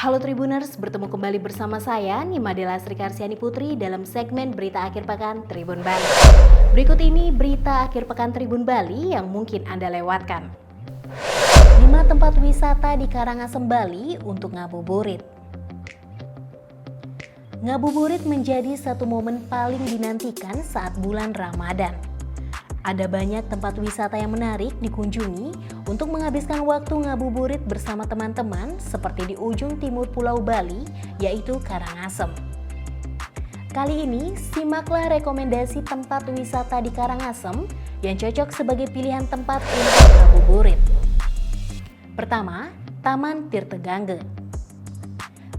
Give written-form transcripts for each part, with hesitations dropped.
Halo Tribuners, bertemu kembali bersama saya Nima Dela Srikarsiani Putri dalam segmen Berita Akhir Pekan Tribun Bali. Berikut ini berita akhir pekan Tribun Bali yang mungkin Anda lewatkan. 5 tempat wisata di Karangasem, Bali untuk ngabuburit. Ngabuburit menjadi satu momen paling dinantikan saat bulan Ramadan. Ada banyak tempat wisata yang menarik dikunjungi untuk menghabiskan waktu ngabuburit bersama teman-teman seperti di ujung timur Pulau Bali, yaitu Karangasem. Kali ini, simaklah rekomendasi tempat wisata di Karangasem yang cocok sebagai pilihan tempat untuk ngabuburit. Pertama, Taman Tirta Gangge.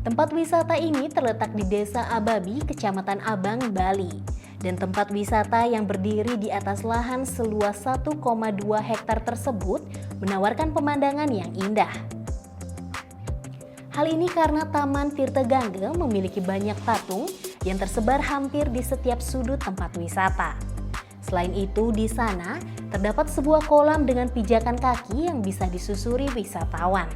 Tempat wisata ini terletak di Desa Ababi, Kecamatan Abang, Bali. Dan tempat wisata yang berdiri di atas lahan seluas 1,2 hektar tersebut menawarkan pemandangan yang indah. Hal ini karena Taman Tirta Gangge memiliki banyak patung yang tersebar hampir di setiap sudut tempat wisata. Selain itu, di sana terdapat sebuah kolam dengan pijakan kaki yang bisa disusuri wisatawan.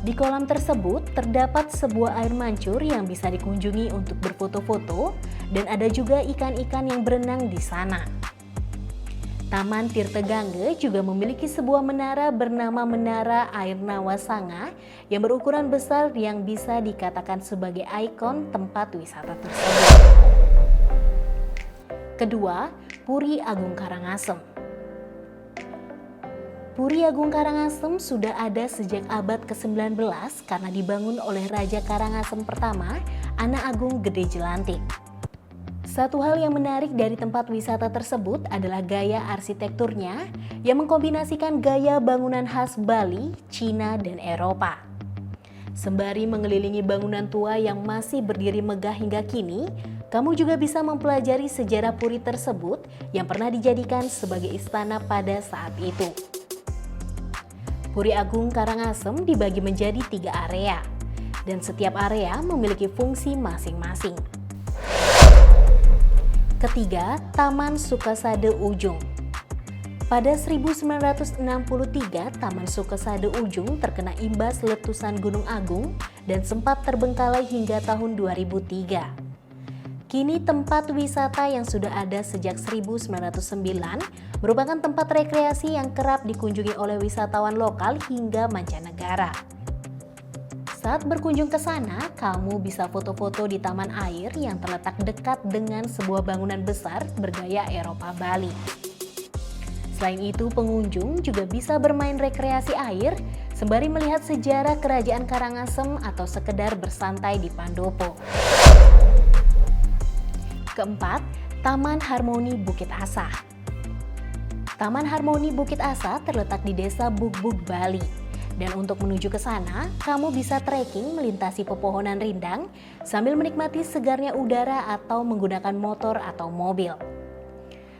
Di kolam tersebut terdapat sebuah air mancur yang bisa dikunjungi untuk berfoto-foto dan ada juga ikan-ikan yang berenang di sana. Taman Tirta Gangge juga memiliki sebuah menara bernama Menara Air Nawasanga yang berukuran besar yang bisa dikatakan sebagai ikon tempat wisata tersebut. Kedua, Puri Agung Karangasem. Puri Agung Karangasem sudah ada sejak abad ke-19 karena dibangun oleh Raja Karangasem pertama, Anak Agung Gede Jelantik. Satu hal yang menarik dari tempat wisata tersebut adalah gaya arsitekturnya yang mengkombinasikan gaya bangunan khas Bali, Cina, dan Eropa. Sembari mengelilingi bangunan tua yang masih berdiri megah hingga kini, kamu juga bisa mempelajari sejarah puri tersebut yang pernah dijadikan sebagai istana pada saat itu. Puri Agung Karangasem dibagi menjadi 3 area, dan setiap area memiliki fungsi masing-masing. Ketiga, Taman Sukasade Ujung. Pada 1963, Taman Sukasade Ujung terkena imbas letusan Gunung Agung dan sempat terbengkalai hingga tahun 2003. Kini tempat wisata yang sudah ada sejak 1909 merupakan tempat rekreasi yang kerap dikunjungi oleh wisatawan lokal hingga mancanegara. Saat berkunjung ke sana, kamu bisa foto-foto di taman air yang terletak dekat dengan sebuah bangunan besar bergaya Eropa Bali. Selain itu, pengunjung juga bisa bermain rekreasi air sembari melihat sejarah Kerajaan Karangasem atau sekedar bersantai di Pandopo. Keempat, Taman Harmoni Bukit Asa. Taman Harmoni Bukit Asa terletak di Desa Bugbug, Bali. Dan untuk menuju ke sana, kamu bisa trekking melintasi pepohonan rindang sambil menikmati segarnya udara atau menggunakan motor atau mobil.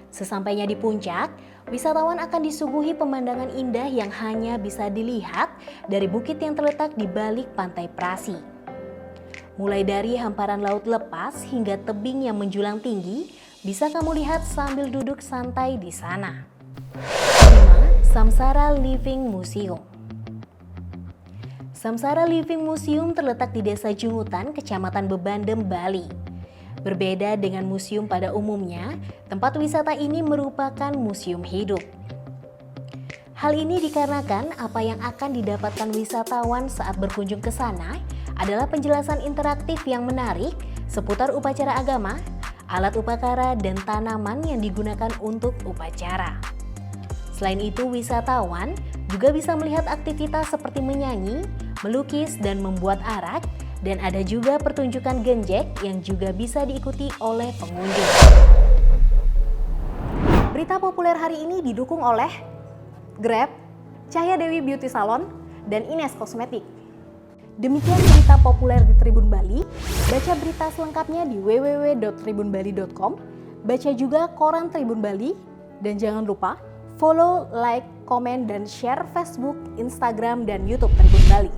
Sesampainya di puncak, wisatawan akan disuguhi pemandangan indah yang hanya bisa dilihat dari bukit yang terletak di balik pantai Prasi. Mulai dari hamparan laut lepas hingga tebing yang menjulang tinggi, bisa kamu lihat sambil duduk santai di sana. 5. Samsara Living Museum. Samsara Living Museum terletak di Desa Jungutan, Kecamatan Bebandem, Bali. Berbeda dengan museum pada umumnya, tempat wisata ini merupakan museum hidup. Hal ini dikarenakan apa yang akan didapatkan wisatawan saat berkunjung ke sana adalah penjelasan interaktif yang menarik seputar upacara agama, alat upacara, dan tanaman yang digunakan untuk upacara. Selain itu, wisatawan juga bisa melihat aktivitas seperti menyanyi, melukis, dan membuat arak, dan ada juga pertunjukan genjek yang juga bisa diikuti oleh pengunjung. Berita populer hari ini didukung oleh Grab, Cahya Dewi Beauty Salon, dan Ines Kosmetik. Demikian berita populer di Tribun Bali. Baca berita selengkapnya di www.tribunbali.com. Baca juga koran Tribun Bali. Dan jangan lupa follow, like, komen, dan share Facebook, Instagram, dan YouTube Tribun Bali.